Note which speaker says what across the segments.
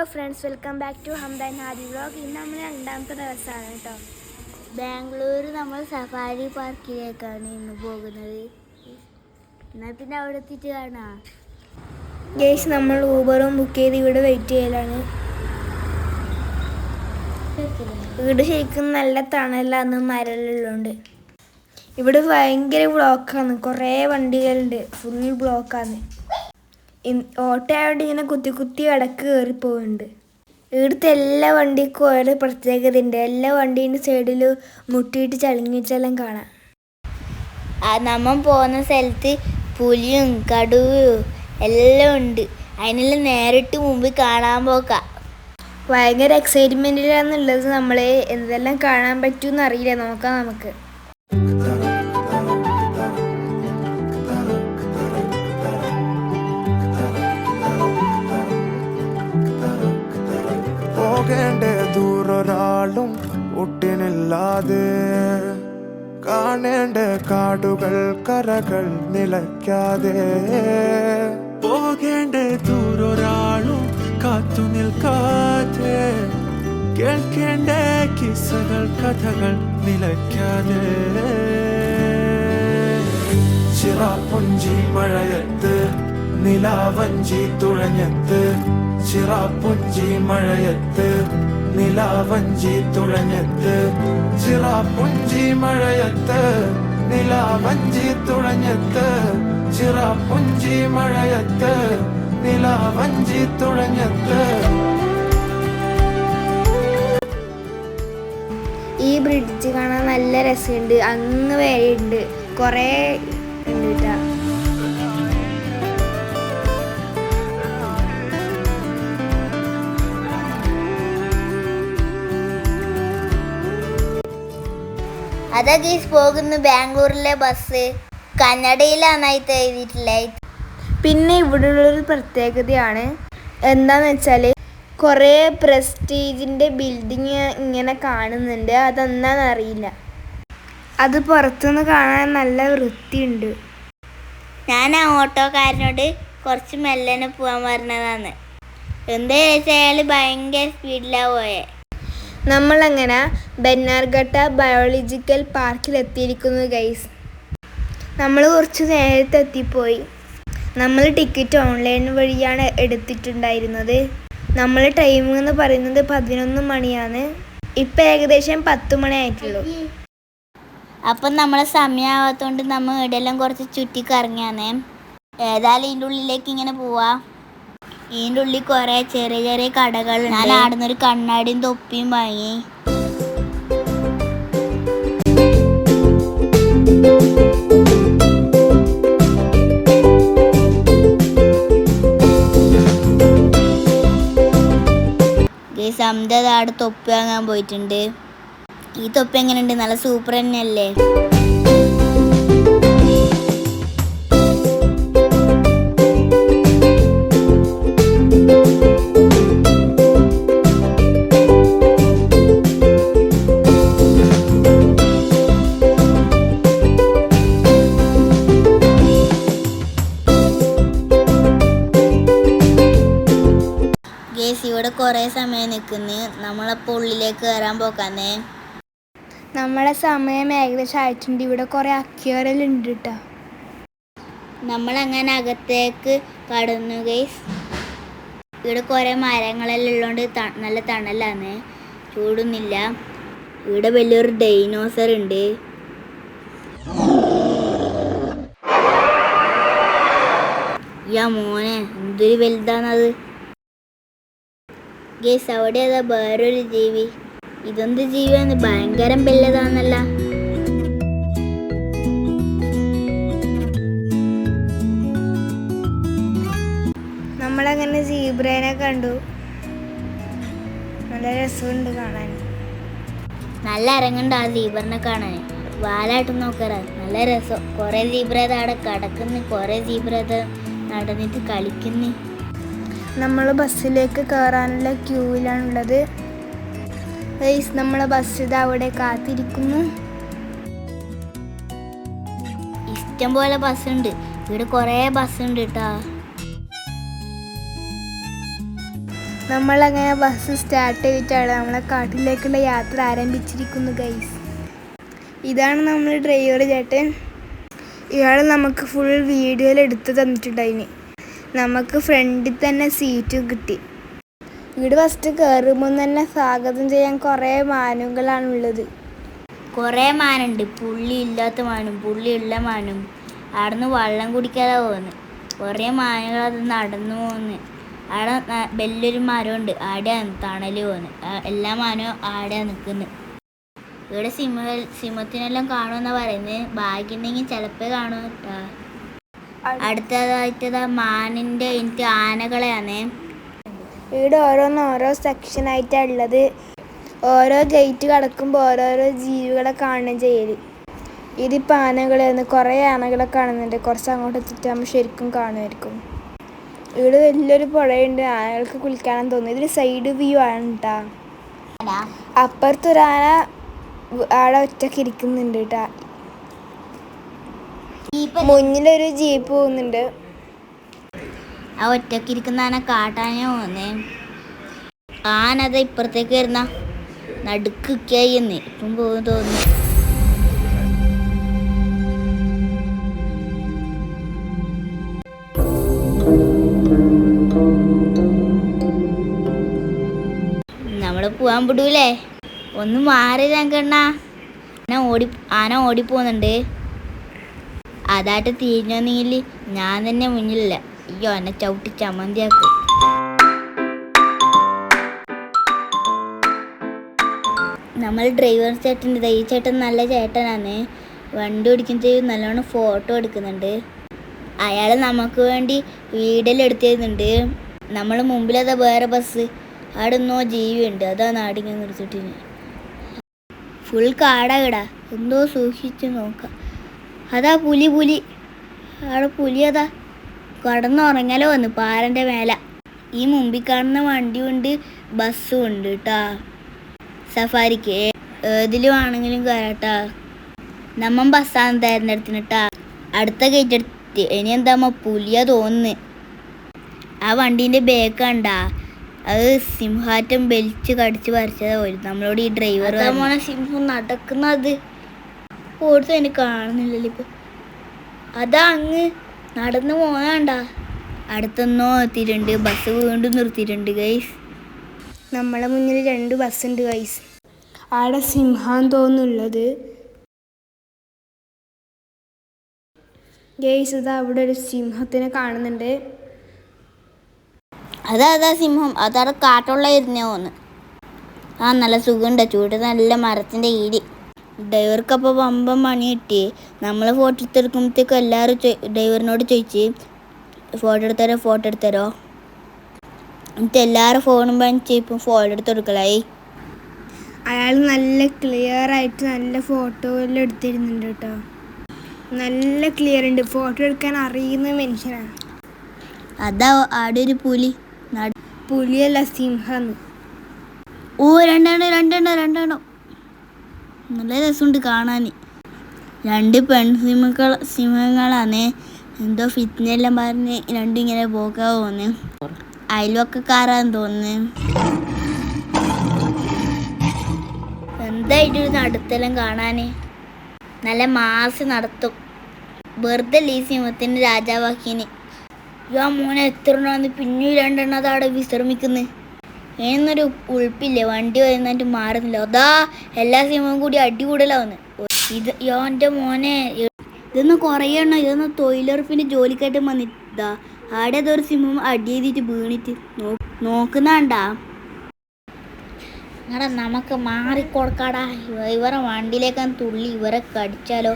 Speaker 1: Hello friends, welcome back to Hamda and Hadi vlog. ഇന്ന് നമ്മൾ രണ്ടാമത്തെ ദിവസമാണ് കേട്ടോ.
Speaker 2: ബാംഗ്ലൂർ നമ്മൾ സഫാരി പാർക്കിലേക്കാണ് ഇന്ന് പോകുന്നത്. എന്നാൽ പിന്നെ അവിടെ എത്തിയിട്ട് കാണാം.
Speaker 1: ഗൈസ്, നമ്മൾ ഊബറും ബുക്ക് ചെയ്ത് ഇവിടെ വെയിറ്റ് ചെയ്യലാണ്. വീട് ശരിക്കും നല്ല തണലാണ്, മരലുള്ളതുകൊണ്ട്. ഇവിടെ ഭയങ്കര ബ്ലോക്കാണ്, കുറേ വണ്ടികളുണ്ട്, ഫുൾ ബ്ലോക്കാണ്. ഓട്ടോ ആയതുകൊണ്ട് ഇങ്ങനെ കുത്തി കുത്തി ഇടക്ക് കയറി പോകുന്നുണ്ട്. ഇവിടുത്തെ എല്ലാ വണ്ടിക്കും ഓരോ പ്രത്യേകത ഉണ്ട്. എല്ലാ വണ്ടീൻ്റെ സൈഡിൽ മുട്ടിയിട്ട് ചളിങ്ങിയിട്ടെല്ലാം കാണാം.
Speaker 2: നമ്മൾ പോകുന്ന സ്ഥലത്ത് പുലിയും കടുവയും എല്ലാം ഉണ്ട്. അതിനെല്ലാം നേരിട്ട് മുമ്പിൽ കാണാൻ പോക്കാം.
Speaker 1: ഭയങ്കര എക്സൈറ്റ്മെൻറ്റിലാണെന്നുള്ളത്. നമ്മളെ എന്തെല്ലാം കാണാൻ പറ്റുമെന്ന് അറിയില്ല, നോക്കാം നമുക്ക്.
Speaker 3: പോകേണ്ട ദൂരൊരാളും ഒട്ടിനില്ലാതെ, കാണേണ്ട കാടുകൾ കരകൾ നിലയ്ക്കാതെ, പോകേണ്ട ദൂരൊരാളും കാത്തു നിൽക്കാതെ, കേൾക്കേണ്ട കിസ്സകൾ കഥകൾ നിലയ്ക്കാതെ, ചിറാപ്പുഞ്ചി മഴയത്ത് നിലാവഞ്ചി തുഴഞ്ഞത്ത്, ചിറാപ്പുഞ്ചി മഴയത്ത് നിലാവഞ്ചി തുഴഞ്ഞത്ത്, ചിറാപ്പുഞ്ചി മഴയത്ത് നിലാവഞ്ചി തുഴഞ്ഞത്ത്, ചിറാപ്പുഞ്ചി മഴയത്ത് നിലാവഞ്ചി തുഴഞ്ഞത്ത്.
Speaker 1: ഈ ബ്രിഡ്ജ് കാണാൻ നല്ല രസമുണ്ട്. അങ്ങ് വരെ ഉണ്ട്, കുറേ ഉണ്ട് കേട്ടോ.
Speaker 2: അതാ ഗീസ് പോകുന്നു ബാംഗ്ലൂരിലെ ബസ്. കന്നഡയിലാണ് ഇത് എഴുതിയിട്ടുള്ളത്.
Speaker 1: പിന്നെ ഇവിടെയുള്ളൊരു പ്രത്യേകതയാണ് എന്താന്ന് വെച്ചാൽ, കുറേ പ്രസ്റ്റീജിൻ്റെ ബിൽഡിങ് ഇങ്ങനെ കാണുന്നുണ്ട്. അതെന്താണെന്നറിയില്ല. അത് പുറത്തുനിന്ന് കാണാൻ നല്ല വൃത്തിയുണ്ട്.
Speaker 2: ഞാൻ ആ ഓട്ടോക്കാരനോട് കുറച്ച് മെല്ലനെ പോകാൻ പറഞ്ഞതാണ്. എന്താ ചോദിച്ചാൽ അയാൾ ഭയങ്കര സ്പീഡിലാണ് പോയെ.
Speaker 1: നമ്മളങ്ങനെ ബന്നാർഘട്ട ബയോളജിക്കൽ പാർക്കിൽ എത്തിയിരിക്കുന്നു ഗൈസ്. നമ്മൾ കുറച്ച് നേരത്തെ എത്തിപ്പോയി. നമ്മൾ ടിക്കറ്റ് ഓൺലൈൻ വഴിയാണ് എടുത്തിട്ടുണ്ടായിരുന്നത്. നമ്മൾ ടൈമിംഗ് എന്ന് പറയുന്നത് 11 മണിയാണ്. ഇപ്പം ഏകദേശം 10 മണി ആയിട്ടുള്ളൂ.
Speaker 2: അപ്പം നമ്മളെ സമയമാകാത്തതുകൊണ്ട് നമ്മൾ ഇവിടെയെല്ലാം കുറച്ച് ചുറ്റിക്കറങ്ങിയാണ്. ഏതായാലും ഇതിൻ്റെ ഉള്ളിലേക്ക് ഇങ്ങനെ പോവാ. ഇതിൻ്റെ ഉള്ളിൽ കുറേ ചെറിയ ചെറിയ കടകളുണ്ട്. ഞാൻ ആടുന്നൊരു കണ്ണാടിയും തൊപ്പിയും വാങ്ങി. സംതയുടെ തൊപ്പി വാങ്ങാൻ പോയിട്ടുണ്ട്. ഈ തൊപ്പി എങ്ങനെയുണ്ട്? നല്ല സൂപ്പർ തന്നെയല്ലേ? ഇവിടെ കുറേ സമയം നിൽക്കുന്നു. നമ്മളപ്പോൾ ഉള്ളിലേക്ക് കയറാൻ പോക്കാന്നേ.
Speaker 1: നമ്മളെ സമയം ഏകദേശം ആയിട്ടുണ്ട്. ഇവിടെ കുറേ അക്വേറിയലുണ്ട് കേട്ടോ.
Speaker 2: നമ്മളങ്ങനെ അകത്തേക്ക് കടന്നു ഗൈസ്. ഇവിടെ കുറേ മരങ്ങളെല്ലാം ഉള്ളതുകൊണ്ട് നല്ല തണലാണ്, ചൂടൊന്നുമില്ല. ഇവിടെ വലിയൊരു ഡൈനോസർ ഉണ്ട്. യാ മോനെ, എന്തൊരു വലുതാണത് ഗേസ്. അവിടെ അതാ വേറൊരു ജീവി. ഇതെന്ത് ജീവിയാണ്? ഭയങ്കര വലുതാണല്ല.
Speaker 1: നമ്മളങ്ങനെ സീബ്രേനെ കണ്ടു. നല്ല രസമുണ്ട് കാണാൻ.
Speaker 2: നല്ല ഇറങ്ങുന്നുണ്ട് ആ സീബ്രനെ കാണാൻ. വാലായിട്ട് നോക്കാറാ, നല്ല രസം. കുറേ സീബ്രത അവിടെ കിടക്കുന്നു, കുറേ സീബ്രത നടന്നിട്ട് കളിക്കുന്നു.
Speaker 1: നമ്മൾ ബസ്സിലേക്ക് കയറാനുള്ള ക്യൂവിലാണുള്ളത്. ഗൈസ്, നമ്മളെ ബസ് ഇത് അവിടെ കാത്തിരിക്കുന്നു.
Speaker 2: ഇഷ്ടം പോലെ ബസ്സുണ്ട്. ഇവിടെ കുറേ ബസ്സുണ്ട് കേട്ടോ.
Speaker 1: നമ്മളങ്ങനെ ബസ് സ്റ്റാർട്ട് ചെയ്തിട്ടാണ് നമ്മളെ കാട്ടിലേക്കുള്ള യാത്ര ആരംഭിച്ചിരിക്കുന്നു ഗൈസ്. ഇതാണ് നമ്മൾ ഡ്രൈവർ ചേട്ടൻ. ഇയാൾ നമുക്ക് ഫുൾ വീഡിയോയിൽ എടുത്ത് തന്നിട്ടുണ്ടായിന്. നമുക്ക് ഫ്രണ്ടിൽ തന്നെ സീറ്റ് കിട്ടി. ഇവിടെ ഫസ്റ്റ് കയറുമ്പോൾ തന്നെ സ്വാഗതം ചെയ്യാൻ കുറേ മാനുകളാണുള്ളത്.
Speaker 2: കുറേ മാനുണ്ട്, പുള്ളി ഇല്ലാത്ത മാനും പുള്ളിയുള്ള മാനും. അവിടുന്ന് വെള്ളം കുടിക്കാതെ പോകുന്നു. കുറേ മാനുകൾ അത് നടന്നു പോകുന്നു. അവിടെ വലിയൊരു മരമുണ്ട്, ആടെയാണ് തണൽ പോകുന്നത്. എല്ലാ മാനും ആടെയാണ് നിൽക്കുന്നത്. ഇവിടെ സിംഹത്തിനെല്ലാം കാണുമെന്നാണ് പറയുന്നത്. ഭാഗ്യമുണ്ടെങ്കിൽ ചിലപ്പോൾ കാണും കേട്ടോ. അടുത്തതായിട്ട് മാനിൻ്റെ എനിക്ക് ആനകളെയാണ്.
Speaker 1: ഇവിടെ ഓരോ സെക്ഷനായിട്ടാണ് ഉള്ളത്. ഓരോ ഗേറ്റ് കടക്കുമ്പോൾ ഓരോരോ ജീവികളെ കാണുകയും ചെയ്യൽ. ഇതിപ്പോൾ ആനകളെയാണ്. കുറേ ആനകളെ കാണുന്നുണ്ട്. കുറച്ച് അങ്ങോട്ട് എത്തിയിട്ടാകുമ്പോൾ ശരിക്കും കാണുമായിരിക്കും. ഇവിടെ വലിയൊരു പുഴയുണ്ട്, ആനകൾക്ക് കുളിക്കാനെന്ന് തോന്നുന്നു. ഇതിൽ സൈഡ് വ്യൂ ആണ് കേട്ടോ. അപ്പുറത്തൊരാന ആടെ ഒറ്റക്ക് ഇരിക്കുന്നുണ്ട് കേട്ടോ. മുന്നിലൊരു ജീപ്പ് പോകുന്നുണ്ട്.
Speaker 2: ആ ഒറ്റക്ക് ഇരിക്കുന്ന ആന കാട്ടാനോ പോന്നേ. ആനത ഇപ്പുറത്തേക്ക് വരുന്ന നടുക്കുകയെന്ന് ഇപ്പം പോകുന്നു തോന്നുന്നു. നമ്മള് പോവാൻ വിടൂലേ? ഒന്ന് മാറി കണ്ണ. ആന ഓടിപ്പോകുന്നുണ്ട്. അതായിട്ട് തിരിഞ്ഞെങ്കിൽ ഞാൻ തന്നെ മുന്നിലില്ല. അയ്യോ, എന്നെ ചവിട്ടി ചമ്മന്തിയാക്കും. നമ്മൾ ഡ്രൈവർ ചേട്ടൻ്റെ ഈ ചേട്ടൻ നല്ല ചേട്ടനാണ്. വണ്ടി ഓടിക്കുന്നത് നല്ലോണം ഫോട്ടോ എടുക്കുന്നുണ്ട്. അയാൾ നമുക്ക് വേണ്ടി വീഡിയോയിൽ എടുത്തു തരുന്നുണ്ട്. നമ്മൾ മുമ്പിലതാ വേറെ ബസ്, അവിടെ ഒന്നോ ജീവിയുണ്ട്, അതാ നാടിങ്ങനെ നിർത്തിയിട്ടില്ല. ഫുൾ കാടാ. എന്തോ സൂക്ഷിച്ച് നോക്കാം. അതാ പുലി അവിടെ പുലി അതാ കടന്നുറങ്ങലോ വന്ന് പാറൻ്റെ മേലെ. ഈ മുമ്പിൽ കാണുന്ന വണ്ടിയുണ്ട്, ബസ്സും ഉണ്ട് കേട്ടാ. സഫാരിക്ക് ഏതിലും ആണെങ്കിലും കയറട്ടാ. നമ്മ ബസ്സാണ് തിരഞ്ഞെടുത്തിട്ടാ. അടുത്ത ഗേറ്റ് എടുത്ത് ഇനി എന്താ പുലിയാ തോന്നുന്നു. ആ വണ്ടീൻ്റെ ബാക്ക് കണ്ടാ, അത് സിംഹാറ്റം വലിച്ച് കടിച്ച് പറിച്ചതാ പോലും. നമ്മളോട് ഈ ഡ്രൈവർ മോനെ സിംഹം നടക്കുന്നത് ഓടുത്ത് എനിക്ക് കാണുന്നില്ലല്ലോ ഇപ്പം. അതാ അങ്ങ് നടന്നു പോകാണ്ട. അടുത്തൊന്നോ എത്തിയിട്ടുണ്ട്. ബസ് വീണ്ടും നിർത്തിയിട്ടുണ്ട് ഗൈസ്.
Speaker 1: നമ്മളെ മുന്നിൽ 2 ബസ്സുണ്ട് ഗൈസ്. ആടെ സിംഹം തോന്നുള്ളത് ഗൈസ്. ഇതാ അവിടെ ഒരു സിംഹത്തിനെ കാണുന്നുണ്ട്.
Speaker 2: അതാ സിംഹം. അതവിടെ കാട്ടുള്ള ഇരുന്നേ പോന്ന്. ആ നല്ല സുഖമുണ്ട്. ചൂട് നല്ല മരത്തിൻ്റെ ഈരി. ഡ്രൈവർക്കപ്പോൾ വമ്പം പണി കിട്ടി. നമ്മൾ ഫോട്ടോ എടുത്തെടുക്കുമ്പോഴത്തേക്കും എല്ലാവരും ഡ്രൈവറിനോട് ചോദിച്ച് ഫോട്ടോ എടുത്തരോ. എന്നിട്ട് എല്ലാവരും ഫോണും പണിച്ച് ഇപ്പം ഫോട്ടോ എടുത്ത് കൊടുക്കലായി.
Speaker 1: അയാൾ നല്ല ക്ലിയർ ആയിട്ട് നല്ല ഫോട്ടോ എല്ലാം എടുത്തിരുന്നുണ്ട് കേട്ടോ. നല്ല ക്ലിയർ ഉണ്ട്. ഫോട്ടോ എടുക്കാൻ അറിയുന്ന മനുഷ്യനാണ്.
Speaker 2: അതാ ആടെ ഒരു
Speaker 1: പുലിയല്ല, സിംഹം.
Speaker 2: ഓ രണ്ടെണ്ണം നല്ല രസമുണ്ട് കാണാൻ. 2 സിംഹങ്ങളാണ്. എന്തോ ഫിറ്റ്നെല്ലാം പറഞ്ഞ് 2 ഇങ്ങനെ പോക്കാ തോന്നുന്നു. അയൽവക്കക്കാരാന്ന് തോന്നുന്നു. എന്തായിട്ടൊരു നടത്തെല്ലാം കാണാൻ നല്ല മാസ് നടത്തും. വെറുതെ ഈ സിംഹത്തിന് രാജാവാക്കിന്. യാ മോനെ എത്ര എണ്ണ പിന്നെയും 2 എണ്ണം അതവിടെ വിശ്രമിക്കുന്നു. എന്നൊരു ഉൾപ്പില്ലേ, വണ്ടി വരുന്നിട്ട് മാറുന്നില്ല. അതാ എല്ലാ സിംഹവും കൂടി അടികൂടലാവുന്നു. ഇത് എൻ്റെ മോനെ ഇതൊന്നും കുറേ എണ്ണം. ഇതൊന്നും തൊഴിലുറപ്പിൻ്റെ ജോലിക്കായിട്ട് വന്നിട്ടാ. ആടെ അതൊരു സിംഹം അടി ചെയ്തിട്ട് വീണിട്ട് നോക്കുന്നാണ്ടാ. എടാ നമുക്ക് മാറിക്കൊടുക്കാടാ. ഇവരെ വണ്ടിയിലേക്കാണ് തുള്ളി. ഇവരെ കടിച്ചാലോ?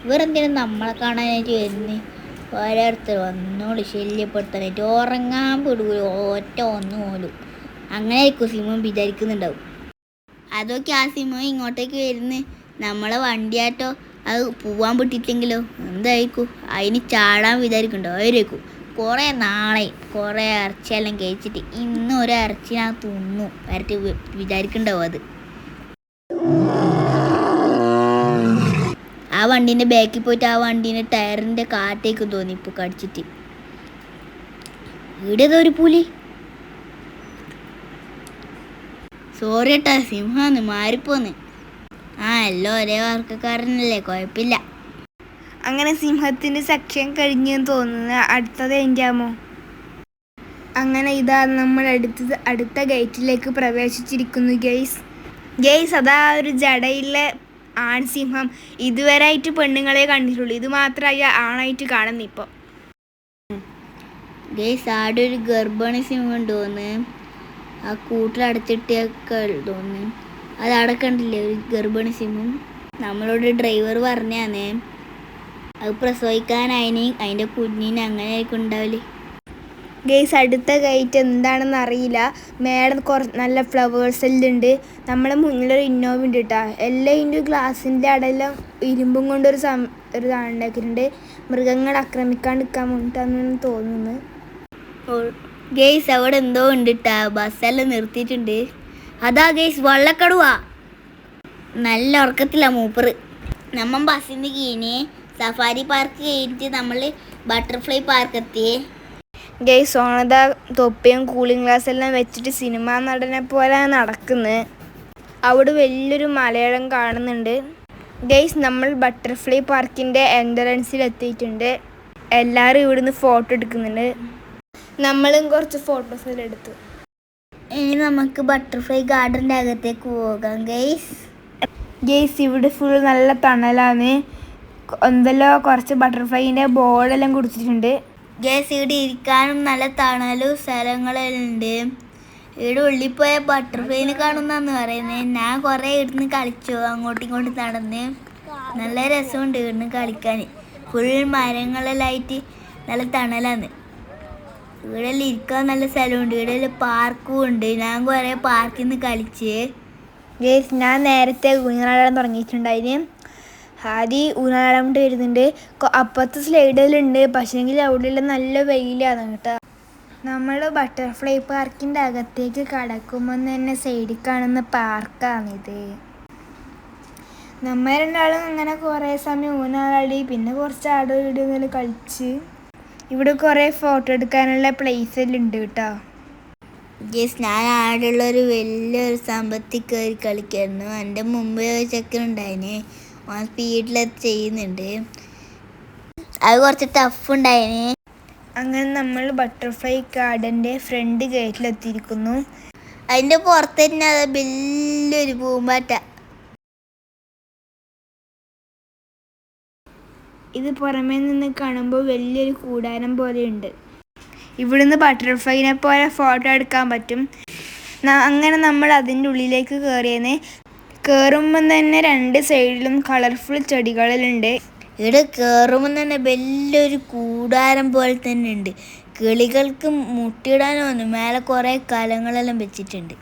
Speaker 2: ഇവരെന്തിനും നമ്മളെ കാണാനായിട്ട് വരുന്നേ. ഓരോരുത്തർ വന്നോളൂ ശല്യപ്പെടുത്താനായിട്ട്. ഉറങ്ങാൻ വിടൂല ഒറ്റ ഒന്ന് പോലും. അങ്ങനെ ആയിരിക്കും സിംഹം വിചാരിക്കുന്നുണ്ടാവും. അതൊക്കെ ആ സിംഹം ഇങ്ങോട്ടേക്ക് വരുന്ന് നമ്മളെ വണ്ടിയാട്ടോ അത് പോവാൻ വിട്ടിട്ടെങ്കിലോ എന്തായിരിക്കും? അതിന് ചാടാൻ വിചാരിക്കുന്നുണ്ടോ? ആയിരിക്കും. കുറേ നാളെ കുറേ ഇറച്ചിയെല്ലാം കഴിച്ചിട്ട് ഇന്ന് ഒരു ഇറച്ചി ഞാൻ തിന്നു വരട്ട് വിചാരിക്കണ്ടാവും അത്. ആ വണ്ടീൻ്റെ ബാക്കിൽ പോയിട്ട് ആ വണ്ടീൻ്റെ ടയറിൻ്റെ കാറ്റേക്ക് തോന്നി ഇപ്പോൾ കടിച്ചിട്ട്. ഇവിടെ ഏതോ ഒരു പുലി. സോറി ഏട്ടാ, സിംഹാന്ന് മാറിപ്പോന്ന്. എല്ലാം ഒരേ വർക്കക്കാരനല്ലേ, കുഴപ്പമില്ല.
Speaker 1: അങ്ങനെ സിംഹത്തിൻ്റെ സെക്ഷൻ കഴിഞ്ഞെന്ന് തോന്നുന്നു. അടുത്തത് എൻ്റെയാമോ? അങ്ങനെ ഇതാ നമ്മൾ അടുത്ത ഗേറ്റിലേക്ക് പ്രവേശിച്ചിരിക്കുന്നു ഗെയ്സ് അതാ ഒരു ജടയിലെ ആൺസിംഹം. ഇതുവരെയായിട്ട് പെണ്ണുങ്ങളെ കണ്ടിട്ടുള്ളൂ, ഇത് മാത്രമായി ആണായിട്ട് കാണുന്നു ഇപ്പോൾ.
Speaker 2: ഗൈസ് ആടെ ഒരു ഗർഭിണി സിംഹം തോന്നുന്നു, ആ കൂട്ടിലടച്ചിട്ടൊക്കെ തോന്നുന്നു. അത് അവിടെ കണ്ടില്ലേ ഒരു ഗർഭിണി സിംഹം. നമ്മളോട് ഡ്രൈവർ പറഞ്ഞാന്നേ അത് പ്രസവിക്കാനായിന്, അതിൻ്റെ കുഞ്ഞിന് അങ്ങനെ ആയിരിക്കും ഉണ്ടാവില്ലേ.
Speaker 1: ഗെയ്സ് അടുത്ത ഗേറ്റ് എന്താണെന്ന് അറിയില്ല. മേഡം നല്ല ഫ്ലവേഴ്സ് എല്ലാം ഉണ്ട്. നമ്മളെ മുന്നിലൊരു ഇന്നോവ ഉണ്ട് കേട്ടോ. എല്ലാം ഇതിൻ്റെ ഗ്ലാസിൻ്റെ അടയെല്ലാം ഇരുമ്പും കൊണ്ടൊരു ഉണ്ടാക്കിയിട്ടുണ്ട്. മൃഗങ്ങൾ ആക്രമിക്കാണ്ടിരിക്കാൻ വേണ്ടിയിട്ടാണെന്ന് തോന്നുന്നു.
Speaker 2: ഗെയ്സ് അവിടെ എന്തോ ഉണ്ട് കേട്ടാ, ബസ്സെല്ലാം നിർത്തിയിട്ടുണ്ട്. അതാ ഗെയ്സ് വള്ളക്കടുവാ. നല്ല ഉറക്കത്തില്ല മൂപ്പറ്. നമ്മൾ ബസ്സിന് കീഞ്ഞ് സഫാരി പാർക്ക് കഴിഞ്ഞിട്ട് നമ്മൾ ബട്ടർഫ്ലൈ പാർക്ക് എത്തി.
Speaker 1: ഗെയ്സ് സോണത തൊപ്പിയും കൂളിംഗ് ഗ്ലാസ് എല്ലാം വെച്ചിട്ട് സിനിമാ നടനെ പോലെ നടക്കുന്നത്. അവിടെ വലിയൊരു മലയാളം കാണുന്നുണ്ട്. ഗെയ്സ് നമ്മൾ ബട്ടർഫ്ലൈ പാർക്കിൻ്റെ എൻട്രൻസിൽ എത്തിയിട്ടുണ്ട്. എല്ലാവരും ഇവിടുന്ന് ഫോട്ടോ എടുക്കുന്നുണ്ട്. നമ്മളും കുറച്ച് ഫോട്ടോസെല്ലാം എടുത്തു.
Speaker 2: ഇനി നമുക്ക് ബട്ടർഫ്ലൈ ഗാർഡൻ്റെ അകത്തേക്ക് പോകാം
Speaker 1: ഗെയ്സ് ഇവിടെ ഫുൾ നല്ല തണലാണ്. എന്തെല്ലോ കുറച്ച് ബട്ടർഫ്ലൈൻ്റെ ബോർഡെല്ലാം കൊടുത്തിട്ടുണ്ട്.
Speaker 2: ഗെയ്സ് ഇവിടെ ഇരിക്കാനും നല്ല തണലും സ്ഥലങ്ങളെല്ലാം ഉണ്ട്. ഇവിടെ ഉള്ളിൽ പോയ ബട്ടർഫ്ലൈനെ കാണുന്നാന്ന് പറയുന്നത്. ഞാൻ കുറേ ഇവിടുന്ന് കളിച്ചു, അങ്ങോട്ടും ഇങ്ങോട്ടും നടന്ന്. നല്ല രസമുണ്ട് ഇവിടുന്ന് കളിക്കാൻ. ഫുൾ മരങ്ങളെല്ലാം ആയിട്ട് നല്ല തണലാണ്. ഇവിടെ ഇരിക്കാൻ നല്ല സ്ഥലമുണ്ട്. ഇവിടെ പാർക്കും ഉണ്ട്. ഞാൻ കുറേ പാർക്കിൽ നിന്ന് കളിച്ച്.
Speaker 1: ഗെയ്സ് ഞാൻ നേരത്തെ ഊഞ്ഞാലാടാൻ തുടങ്ങിയിട്ടുണ്ടായിരുന്നു. ആദ്യം ഊഞ്ഞാലാടാൻ വേണ്ടി വരുന്നുണ്ട്. അപ്പുറത്തെ സ്ലൈഡിലുണ്ട്, പക്ഷേങ്കിൽ അവിടെയുള്ള നല്ല വെയിലാണ് കേട്ടോ. നമ്മൾ ബട്ടർഫ്ലൈ പാർക്കിൻ്റെ അകത്തേക്ക് കടക്കുമ്പോൾ തന്നെ സൈഡിൽ കാണുന്ന പാർക്കാണിത്. നമ്മൾ രണ്ടാളും അങ്ങനെ കുറേ സമയം ഊഞ്ഞാലാടി, പിന്നെ കുറച്ച് ആട് വീടുകളിൽ കളിച്ച്. ഇവിടെ കുറേ ഫോട്ടോ എടുക്കാനുള്ള പ്ലേസ് എല്ലാം ഉണ്ട് കേട്ടോ.
Speaker 2: ഗെയ്സ് ഞാൻ ആടുള്ളൊരു വലിയൊരു സംഭവത്തിൽ കയറി കളിക്കായിരുന്നു. എൻ്റെ മുമ്പ് ചെക്കനുണ്ടായിന്, ഓൻ സ്പീഡിലത് ചെയ്യുന്നുണ്ട്. അത് കുറച്ച് ടഫ് ഉണ്ടായിന്.
Speaker 1: അങ്ങനെ നമ്മൾ ബട്ടർഫ്ലൈ ഗാർഡൻ്റെ ഫ്രണ്ട് ഗേറ്റിലെത്തിയിരിക്കുന്നു.
Speaker 2: അതിൻ്റെ പുറത്ത് തന്നെ അത് വലിയൊരു പൂമ്പാറ്റ.
Speaker 1: ഇത് പുറമേ നിന്ന് കാണുമ്പോൾ വലിയൊരു കൂടാരം പോലെയുണ്ട്. ഇവിടുന്ന് ബട്ടർഫ്ലൈനെ പോലെ ഫോട്ടോ എടുക്കാൻ പറ്റും. അങ്ങനെ നമ്മൾ അതിൻ്റെ ഉള്ളിലേക്ക് കയറുമ്പം തന്നെ രണ്ട് സൈഡിലും കളർഫുൾ ചെടികളുണ്ട്.
Speaker 2: ഇവിടെ കയറുമ്പോൾ തന്നെ വലിയൊരു കൂടാരം പോലെ തന്നെ ഉണ്ട്. കിളികൾക്ക് മുട്ടിയിടാനൊന്നു മേലെ കുറേ കലങ്ങളെല്ലാം വെച്ചിട്ടുണ്ട്.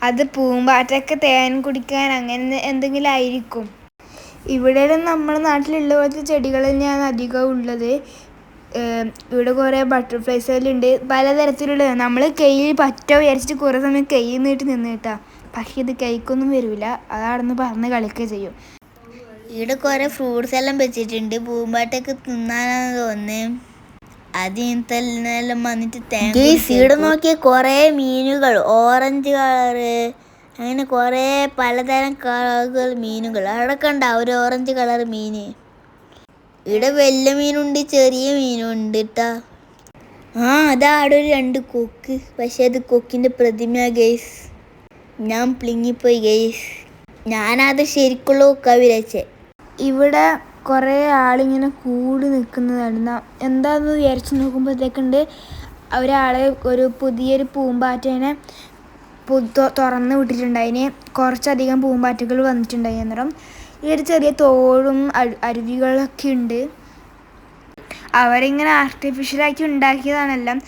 Speaker 1: അത് പൂമ്പാറ്റൊക്കെ തേൻ കുടിക്കാൻ അങ്ങനെ എന്തെങ്കിലും ആയിരിക്കും. ഇവിടെ നമ്മുടെ നാട്ടിലുള്ള പോലത്തെ ചെടികൾ തന്നെയാണ് അധികം ഉള്ളത്. ഇവിടെ കുറേ ബട്ടർഫ്ലൈസ് എല്ലാം ഉണ്ട്, പലതരത്തിലുള്ള. നമ്മൾ കയ്യിൽ പറ്റ വിചാരിച്ചിട്ട് കുറേ സമയം കൈ നീട്ടി നിന്ന് കേട്ടാ, പക്ഷെ ഇത് കൈക്കൊന്നും വരില്ല. അതാണെന്ന് പറഞ്ഞ് കളിക്കുക ചെയ്യും.
Speaker 2: ഇവിടെ കുറേ ഫ്രൂട്ട്സ് എല്ലാം വെച്ചിട്ടുണ്ട്. പൂമ്പാറ്റൊക്കെ തിന്നാനാന്ന് തോന്നുന്നത്. അതിനെല്ലാം വന്നിട്ട് ഇവിടെ നോക്കിയ കുറേ മീനുകൾ, ഓറഞ്ച് കളറ്, അങ്ങനെ കുറേ പലതരം കളറുകൾ മീനുകൾ. അവിടെ കണ്ട ഒരു ഓറഞ്ച് കളർ മീന്. ഇവിടെ വലിയ മീനുണ്ട്, ചെറിയ മീനുണ്ട് കേട്ടാ. അതാ അവിടെ ഒരു 2 കൊക്ക്, പക്ഷെ അത് കൊക്കിൻ്റെ പ്രതിമ ഗെയ്സ്. ഞാൻ പ്ലിങ്ങിപ്പോയി ഗെയ്സ്. ഞാനത് ശരിക്കുള്ള കൊക്കാ വിചാരിച്ചേ.
Speaker 1: ഇവിടെ കുറേ ആളിങ്ങനെ കൂടി നിൽക്കുന്നതാണ്. എന്താണെന്ന് വിചാരിച്ച് നോക്കുമ്പോഴത്തേക്കുണ്ട് ഒരാളെ പുതിയൊരു പൂമ്പാറ്റേനെ തുറന്ന് വിട്ടിട്ടുണ്ടായിന്. കുറച്ചധികം പൂമ്പാറ്റകൾ വന്നിട്ടുണ്ടായി. അന്നേരം ഈ ഒരു ചെറിയ തോടും അരുവികളൊക്കെ ഉണ്ട്. അവരിങ്ങനെ ആർട്ടിഫിഷ്യലാക്കി ഉണ്ടാക്കിയതാണെല്ലാം.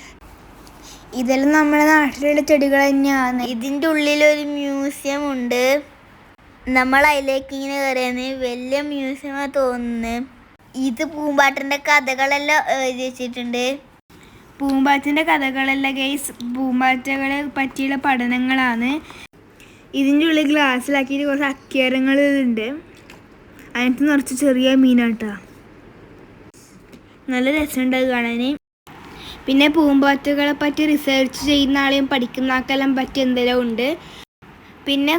Speaker 1: ഇതെല്ലാം നമ്മുടെ നാട്ടിലുള്ള ചെടികൾ തന്നെയാണ്.
Speaker 2: ഇതിൻ്റെ ഉള്ളിലൊരു മ്യൂസിയം ഉണ്ട്. നമ്മൾ അതിലേക്ക് ഇങ്ങനെ കയറിയാണ്. വലിയ മ്യൂസിയമാണ് തോന്നുന്നത്. ഇത് പൂമ്പാറ്റൻ്റെ കഥകളെല്ലാം എഴുതി വെച്ചിട്ടുണ്ട്.
Speaker 1: പൂമ്പാറ്റൻ്റെ കഥകളല്ല ഗെയ്സ്, പൂമ്പാറ്റകളെ പറ്റിയുള്ള പഠനങ്ങളാണ്. ഇതിൻ്റെ ഉള്ളിൽ ഗ്ലാസ്സിലാക്കിയിട്ട് കുറച്ച് അക്വേറിയങ്ങളുണ്ട്. അതിനകത്ത് നിറച്ച് ചെറിയ മീനാട്ടോ. നല്ല രസമുണ്ടാകും കാണാൻ. പിന്നെ പൂമ്പാറ്റകളെ പറ്റി റിസർച്ച് ചെയ്യുന്ന ആളെയും പഠിക്കുന്ന ആൾക്കെല്ലാം പറ്റി എന്തെല്ലാം ഉണ്ട്. പിന്നെ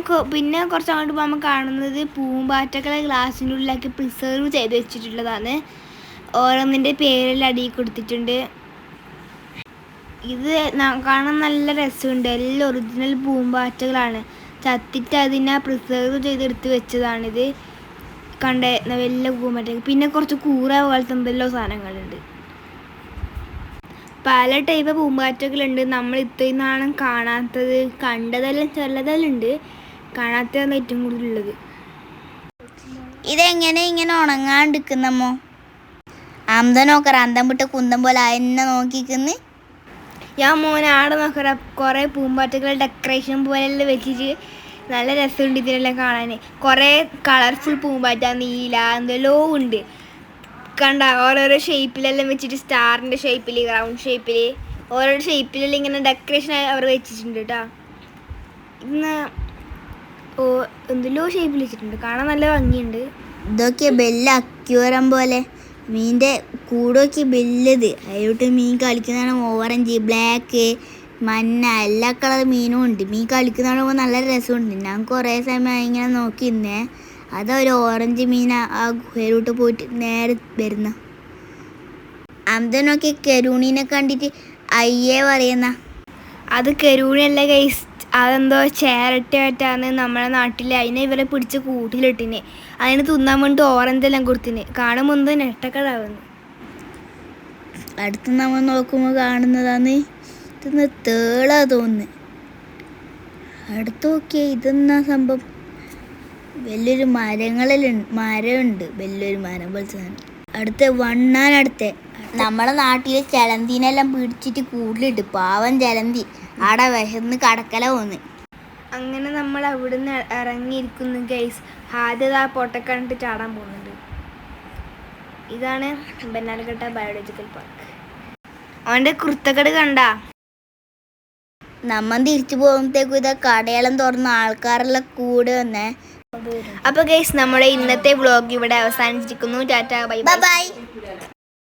Speaker 1: കുറച്ച് അങ്ങോട്ട് പോകുമ്പോൾ കാണുന്നത് പൂമ്പാറ്റകളെ ഗ്ലാസിൻ്റെ ഉള്ളിലാക്കി പ്രിസർവ് ചെയ്ത് വെച്ചിട്ടുള്ളതാണ്. ഓരോന്നിൻ്റെ പേരെല്ലാം അടിയിൽ കൊടുത്തിട്ടുണ്ട്. ഇത് കാണാൻ നല്ല രസമുണ്ട്. എല്ലാം ഒറിജിനൽ പൂമ്പാറ്റകളാണ്. ചത്തിട്ട് അതിനെ പ്രിസർവ് ചെയ്തെടുത്ത് വെച്ചതാണിത്. കണ്ട വലിയ പൂമ്പാറ്റ. പിന്നെ കുറച്ച് കൂറ പോലത്തെ എന്തെല്ലോ സാധനങ്ങളുണ്ട്. പല ടൈപ്പ് പൂമ്പാറ്റകളുണ്ട്. നമ്മൾ ഇത്രയും നാളും കാണാത്തത്, കണ്ടതെല്ലാം ചിലതെല്ലാം ഉണ്ട്, കാണാത്തതാണ് ഏറ്റവും കൂടുതലുള്ളത്.
Speaker 2: ഇതെങ്ങനെ ഇങ്ങനെ ഉണങ്ങാണ്ടിരിക്കുന്നമ്മോ? അന്തം നോക്കറ, അന്തം വിട്ട കുന്തം പോലെ എന്നെ നോക്കിക്കുന്നു.
Speaker 1: ഞാൻ മോനെ ആടെ നോക്കറ, കുറേ പൂമ്പാറ്റകൾ ഡെക്കറേഷൻ പോലെല്ലാം വെച്ചിട്ട് നല്ല രസമുണ്ട് ഇതിനെല്ലാം കാണാൻ. കുറേ കളർഫുൾ പൂമ്പാറ്റ, നീല എന്തെല്ലോ ഉണ്ട്. കണ്ട ഓരോരോ ഷേപ്പിലെല്ലാം വെച്ചിട്ട്, സ്റ്റാറിൻ്റെ ഷേപ്പിൽ, റൗണ്ട് ഷേപ്പിൽ, ഓരോരോ ഷേപ്പിലെല്ലാം ഇങ്ങനെ ഡെക്കറേഷൻ അവർ വെച്ചിട്ടുണ്ട് കേട്ടോ. ഇന്ന് എന്തെല്ലോ ഷേപ്പിൽ വെച്ചിട്ടുണ്ട്, കാണാൻ നല്ല ഭംഗിയുണ്ട്.
Speaker 2: ഇതൊക്കെ ബെല്ല് അക്യൂറം പോലെ മീൻ്റെ കൂടൊക്കെ ബെല്ലത്. അതിലോട്ട് മീൻ കളിക്കുന്നതാണ്. ഓറഞ്ച്, ബ്ലാക്ക്, മഞ്ഞ എല്ലാ കളർ മീനും ഉണ്ട്. മീൻ കളിക്കുന്നതാകുമ്പോൾ നല്ല രസമുണ്ട്. ഞാൻ കുറേ സമയം ഇങ്ങനെ നോക്കി നിന്നേ. അതൊരു ഓറഞ്ച് മീൻ ആ ഗുഹയിലോട്ട് പോയിട്ട് നേരെ വരുന്ന. അന്തനൊക്കെ കെരൂണിനെ കണ്ടിട്ട് അയ്യേ പറയുന്ന.
Speaker 1: അത് കെരൂണിയല്ല ഗൈസ്, അതെന്തോ ചേരട്ടായിട്ടാണ് നമ്മളെ നാട്ടിൽ. അതിനെ ഇവരെ പിടിച്ച് കൂട്ടിലിട്ടിന്. അതിന് തിന്നാൻ വേണ്ടിയിട്ട് ഓറഞ്ചെല്ലാം കൊടുത്തിന്. കാണുമ്പോൾ എന്തോ നെട്ടക്കടാവുന്നു.
Speaker 2: അടുത്ത് നമ്മൾ നോക്കുമ്പോൾ കാണുന്നതാണ് ഇതെന്ന് തേളാ തോന്നുന്നു. അടുത്ത് നോക്കിയാൽ ഇതെന്നാ സംഭവം? വലിയൊരു മരമുണ്ട്, വലിയൊരു മരം പോലത്തെ സാധനം. അടുത്ത് വണ്ണാനടുത്ത് നമ്മളെ നാട്ടിൽ ചലന്തീനെല്ലാം പിടിച്ചിട്ട് കൂടുതലിട്ട്. പാവം ചലന്തി ആടെ വിശന്ന് കടക്കല പോന്ന്.
Speaker 1: അങ്ങനെ നമ്മൾ അവിടുന്ന് ഇറങ്ങിയിരിക്കുന്നു ഗൈസ്. ആദ്യത ആ പൊട്ടക്കണ്ടിട്ട് ചാടാൻ പോകുന്നുണ്ട്. ഇതാണ് ബന്നാലഘട്ട ബയോളജിക്കൽ പാർക്ക്. അവൻ്റെ കുർത്തക്കട് കണ്ട.
Speaker 2: നമ്മൾ തിരിച്ചു പോകുമ്പോഴത്തേക്കും ഇതാ കടയെല്ലാം തുറന്ന് ആൾക്കാരെല്ലാം കൂടെ വന്നേ.
Speaker 1: അപ്പോൾ ഗൈസ്, നമ്മുടെ ഇന്നത്തെ വ്ളോഗ് ഇവിടെ അവസാനിച്ചിരിക്കുന്നു. Tata, bye bye.